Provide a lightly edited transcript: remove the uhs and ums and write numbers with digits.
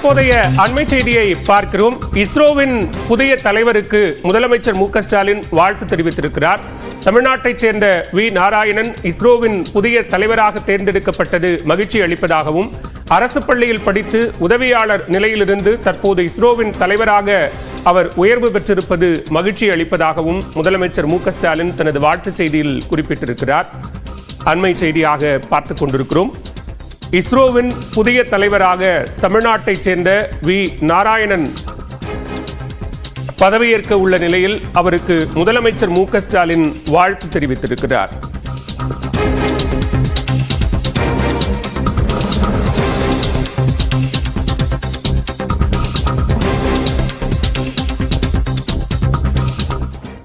தற்போதைய அண்மை செய்தியை பார்க்கிறோம். இஸ்ரோவின் புதிய தலைவருக்கு முதலமைச்சர் மு.க.ஸ்டாலின் வாழ்த்து தெரிவித்திருக்கிறார். தமிழ்நாட்டைச் சேர்ந்த வி நாராயணன் இஸ்ரோவின் புதிய தலைவராக தேர்ந்தெடுக்கப்பட்டது மகிழ்ச்சி அளிப்பதாகவும், அரசு பள்ளியில் படித்து உதவியாளர் நிலையிலிருந்து தற்போது இஸ்ரோவின் தலைவராக அவர் உயர்வு பெற்றிருப்பது மகிழ்ச்சி அளிப்பதாகவும் முதலமைச்சர் மு.க.ஸ்டாலின் தனது வாழ்த்துச் செய்தியில் குறிப்பிட்டிருக்கிறார். அண்மை செய்தியாக பார்த்துக் கொண்டிருக்கிறோம். இஸ்ரோவின் புதிய தலைவராக தமிழ்நாட்டைச் சேர்ந்த வி நாராயணன் பதவியேற்க உள்ள நிலையில் அவருக்கு முதலமைச்சர் மு.க.ஸ்டாலின் வாழ்த்து தெரிவித்திருக்கிறார்.